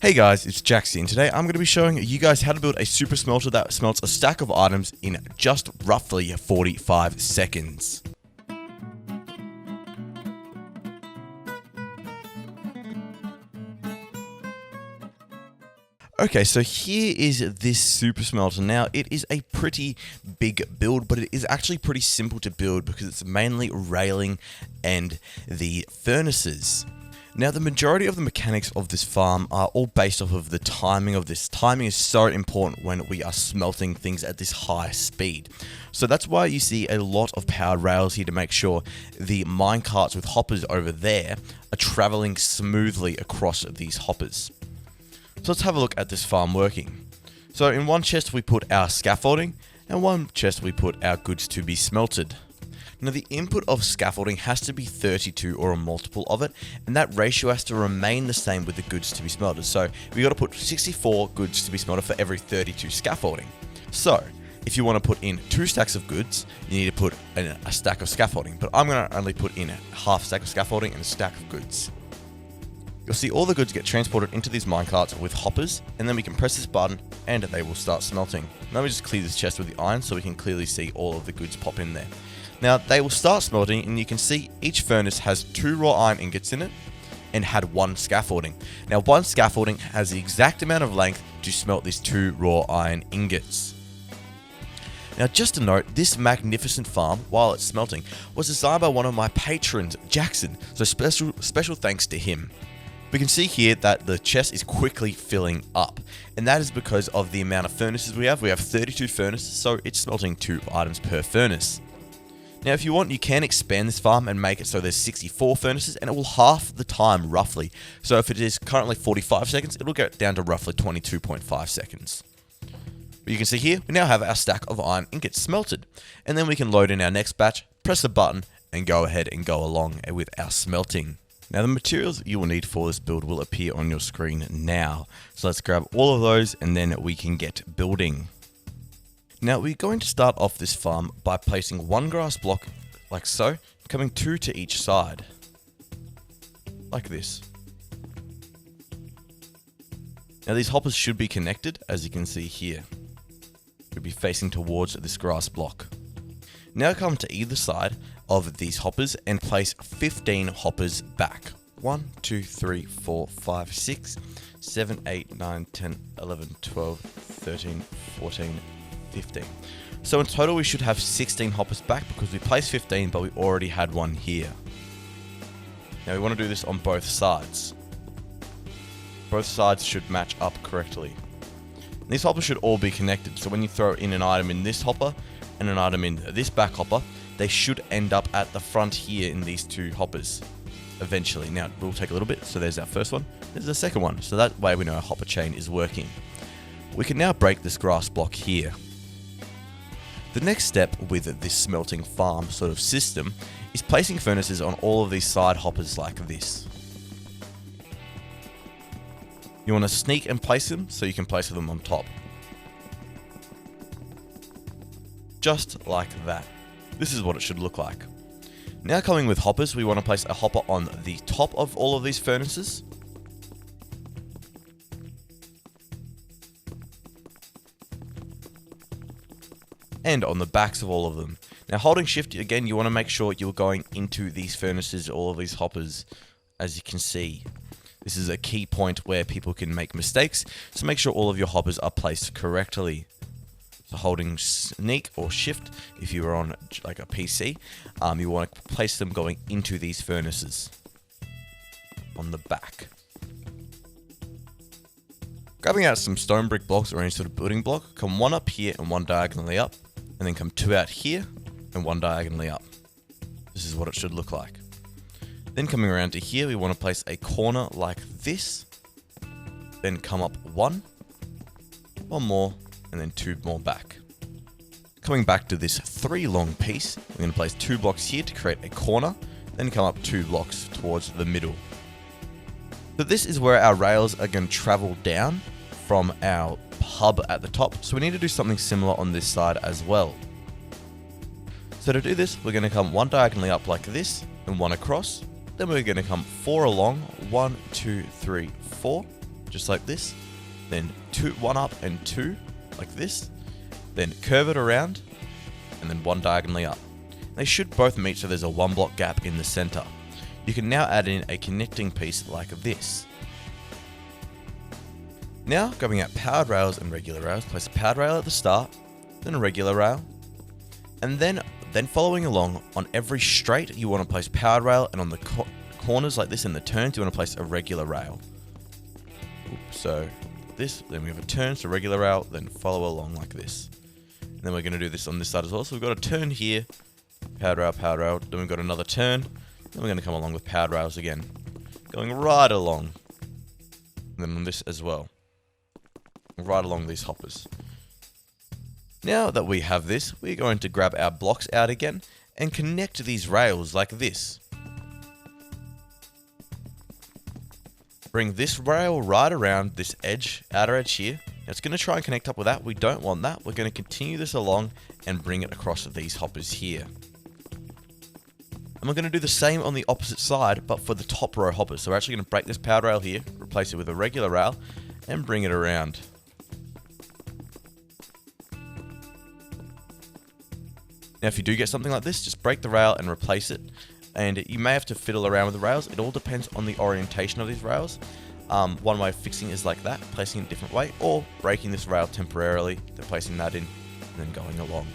Hey guys, it's Jaxxy, and today I'm going to be showing you guys how to build a super smelter that smelts a stack of items in just roughly 45 seconds. Okay, so here is this super smelter. Now, it is a pretty big build, but it is actually pretty simple to build because it's mainly railing and the furnaces. Now, the majority of the mechanics of this farm are all based off of the timing of this. Timing is so important when we are smelting things at this high speed. So that's why you see a lot of powered rails here to make sure the mine carts with hoppers over there are traveling smoothly across these hoppers. So let's have a look at this farm working. So in one chest we put our scaffolding, and one chest we put our goods to be smelted. Now the input of scaffolding has to be 32 or a multiple of it, and that ratio has to remain the same with the goods to be smelted. So we got to put 64 goods to be smelted for every 32 scaffolding. So if you want to put in 2 stacks of goods, you need to put in a stack of scaffolding, but I'm going to only put in a half stack of scaffolding and a stack of goods. You'll see all the goods get transported into these minecarts with hoppers, and then we can press this button and they will start smelting. Now we just clear this chest with the iron so we can clearly see all of the goods pop in there. Now they will start smelting, and you can see each furnace has 2 raw iron ingots in it and had 1 scaffolding. Now 1 scaffolding has the exact amount of length to smelt these 2 raw iron ingots. Now just to note, this magnificent farm, while it's smelting, was designed by one of my patrons, Jackson, so special thanks to him. We can see here that the chest is quickly filling up, and that is because of the amount of furnaces we have. We have 32 furnaces, so it's smelting 2 items per furnace. Now if you want, you can expand this farm and make it so there's 64 furnaces, and it will half the time roughly. So if it is currently 45 seconds, it will get down to roughly 22.5 seconds. But you can see here, we now have our stack of iron ingots smelted, and then we can load in our next batch, press the button, and go ahead and go along with our smelting. Now the materials you will need for this build will appear on your screen now. So let's grab all of those and then we can get building. Now we're going to start off this farm by placing 1 grass block like so, coming 2 to each side. Like this. Now these hoppers should be connected, as you can see here. Should be facing towards this grass block. Now come to either side of these hoppers and place 15 hoppers back. 1, 2, 3, 4, 5, 6, 7, 8, 9, 10, 11, 12, 13, 14, 15. So in total we should have 16 hoppers back because we placed 15 but we already had one here. Now we want to do this on both sides. Both sides should match up correctly. These hoppers should all be connected, so when you throw in an item in this hopper and an item in this back hopper, they should end up at the front here in these 2 hoppers eventually. Now, it will take a little bit, so there's our first one. There's the second one, so that way we know our hopper chain is working. We can now break this grass block here. The next step with this smelting farm sort of system is placing furnaces on all of these side hoppers like this. You want to sneak and place them so you can place them on top. Just like that. This is what it should look like. Now coming with hoppers, we want to place a hopper on the top of all of these furnaces. And on the backs of all of them. Now holding shift, again, you want to make sure you're going into these furnaces, all of these hoppers, as you can see. This is a key point where people can make mistakes, so make sure all of your hoppers are placed correctly. So holding sneak or shift, if you were on like a PC, you want to place them going into these furnaces on the back. Grabbing out some stone brick blocks or any sort of building block, come 1 up here and 1 diagonally up, and then come 2 out here and 1 diagonally up. This is what it should look like. Then coming around to here, we want to place a corner like this, then come up 1 more, and then 2 more back. Coming back to this 3 long piece, we're going to place 2 blocks here to create a corner, then come up 2 blocks towards the middle. So this is where our rails are going to travel down from our hub at the top, so we need to do something similar on this side as well. So to do this, we're going to come 1 diagonally up like this, and 1 across, then we're going to come 4 along, 1, 2, 3, 4, just like this. Then one up and two, like this. Then curve it around, and then one diagonally up. They should both meet so there's a 1 block gap in the center. You can now add in a connecting piece like this. Now, going at powered rails and regular rails, place a powered rail at the start, then a regular rail, and then following along on every straight, you want to place powered rail, and on the corners like this in the turns, you want to place a regular rail. So this, then we have a turn, so regular rail, then follow along like this. And then we're going to do this on this side as well. So we've got a turn here, powered rail, then we've got another turn, then we're going to come along with powered rails again, going right along. And then on this as well, right along these hoppers. Now that we have this, we're going to grab our blocks out again and connect these rails like this. Bring this rail right around this edge, outer edge here. Now it's going to try and connect up with that. We don't want that. We're going to continue this along and bring it across these hoppers here. And we're going to do the same on the opposite side, but for the top row hoppers. So we're actually going to break this powered rail here, replace it with a regular rail, and bring it around. Now, if you do get something like this, just break the rail and replace it. And you may have to fiddle around with the rails. It all depends on the orientation of these rails. One way of fixing is like that, placing it a different way, or breaking this rail temporarily, then placing that in, and then going along.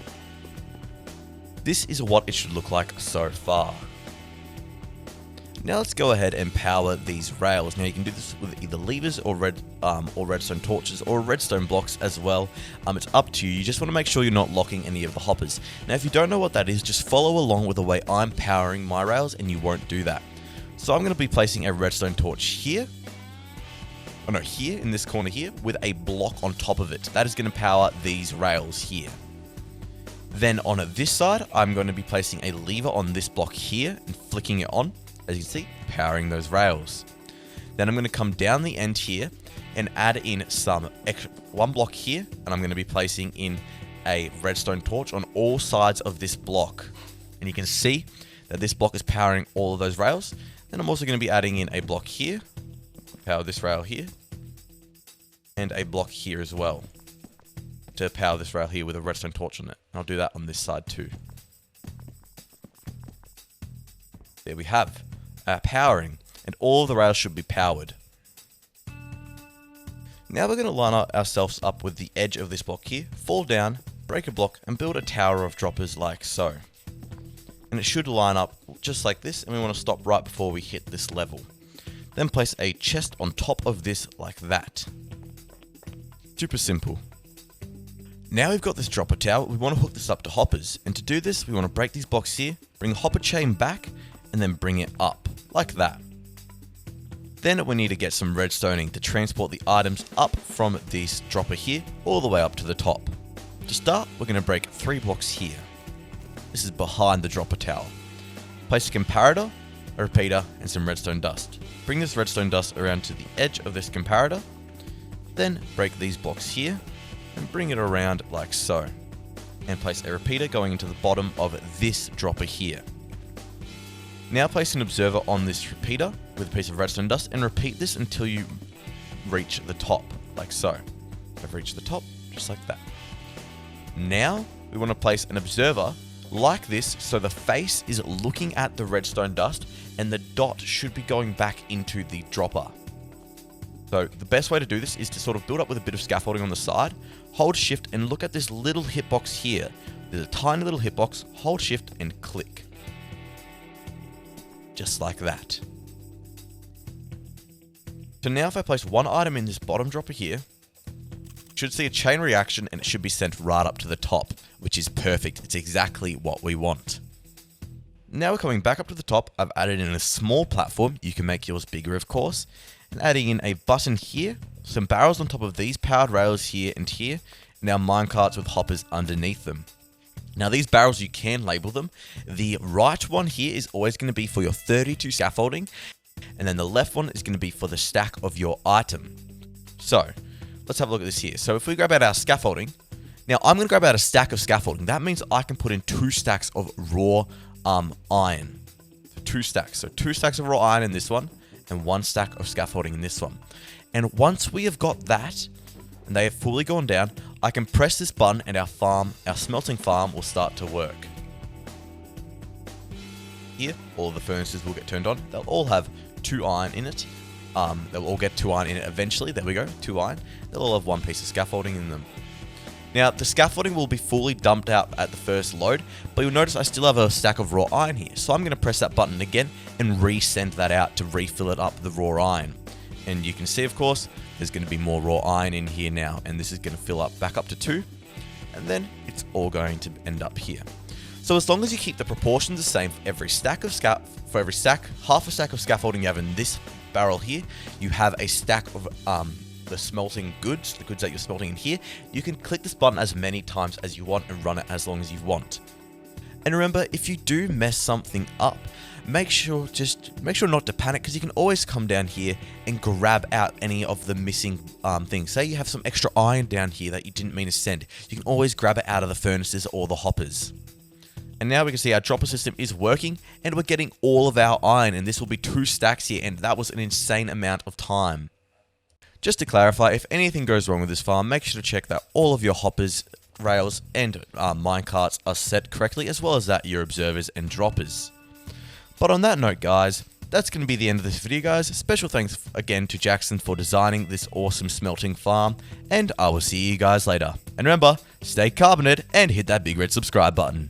This is what it should look like so far. Now let's go ahead and power these rails. Now you can do this with either levers or redstone torches or redstone blocks as well. It's up to you. You just want to make sure you're not locking any of the hoppers. Now if you don't know what that is, just follow along with the way I'm powering my rails and you won't do that. So I'm going to be placing a redstone torch here. Oh no, here in this corner here with a block on top of it. That is going to power these rails here. Then on this side, I'm going to be placing a lever on this block here and flicking it on. As you can see, powering those rails. Then I'm going to come down the end here and add in some extra, one block here, and I'm going to be placing in a redstone torch on all sides of this block. And you can see that this block is powering all of those rails. Then I'm also going to be adding in a block here, power this rail here, and a block here as well to power this rail here with a redstone torch on it. I'll do that on this side too. There we have our powering, and all of the rails should be powered. Now we're going to line ourselves up with the edge of this block here, fall down, break a block, and build a tower of droppers like so. And it should line up just like this, and we want to stop right before we hit this level. Then place a chest on top of this like that. Super simple. Now we've got this dropper tower, we want to hook this up to hoppers, and to do this we want to break these blocks here, bring the hopper chain back, and then bring it up, like that. Then we need to get some redstoning to transport the items up from this dropper here, all the way up to the top. To start, we're going to break 3 blocks here. This is behind the dropper tower. Place a comparator, a repeater, and some redstone dust. Bring this redstone dust around to the edge of this comparator, then break these blocks here, and bring it around like so. And place a repeater going into the bottom of this dropper here. Now place an observer on this repeater with a piece of redstone dust and repeat this until you reach the top, like so. I've reached the top, just like that. Now we want to place an observer like this so the face is looking at the redstone dust and the dot should be going back into the dropper. So the best way to do this is to sort of build up with a bit of scaffolding on the side, hold shift and look at this little hitbox here. There's a tiny little hitbox, hold shift and click. Just like that. So now if I place one item in this bottom dropper here, you should see a chain reaction and it should be sent right up to the top, which is perfect. It's exactly what we want. Now we're coming back up to the top. I've added in a small platform. You can make yours bigger, of course. And adding in a button here, some barrels on top of these powered rails here and here, and our minecarts with hoppers underneath them. Now these barrels, you can label them. The right one here is always going to be for your 32 scaffolding, and then the left one is going to be for the stack of your item. So let's have a look at this here. So if we grab out our scaffolding, now I'm going to grab out a stack of scaffolding. That means I can put in 2 stacks of raw iron. 2 stacks. So 2 stacks of raw iron in this one, and 1 stack of scaffolding in this one. And once we have got that, and they have fully gone down, I can press this button and our smelting farm will start to work. Here, all of the furnaces will get turned on. They'll all have 2 iron in it. They'll all get 2 iron in it eventually. There we go, 2 iron. They'll all have 1 piece of scaffolding in them. Now, the scaffolding will be fully dumped out at the first load, but you'll notice I still have a stack of raw iron here. So I'm going to press that button again and resend that out to refill it up the raw iron. And you can see, of course, there's going to be more raw iron in here now, and this is going to fill up back up to 2, and then it's all going to end up here. So as long as you keep the proportions the same for every stack of half a stack of scaffolding you have in this barrel here, you have a stack of the smelting goods, the goods that you're smelting in here. You can click this button as many times as you want and run it as long as you want. And remember, if you do mess something up, make sure not to panic, because you can always come down here and grab out any of the missing things. Say you have some extra iron down here that you didn't mean to send. You can always grab it out of the furnaces or the hoppers. And now we can see our dropper system is working and we're getting all of our iron, and this will be 2 stacks here, and that was an insane amount of time. Just to clarify, if anything goes wrong with this farm, make sure to check that all of your hoppers, rails, and minecarts are set correctly, as well as that your observers and droppers. But on that note, guys, that's going to be the end of this video, guys. Special thanks again to Jackson for designing this awesome smelting farm, and I will see you guys later. And remember, stay carbonated and hit that big red subscribe button.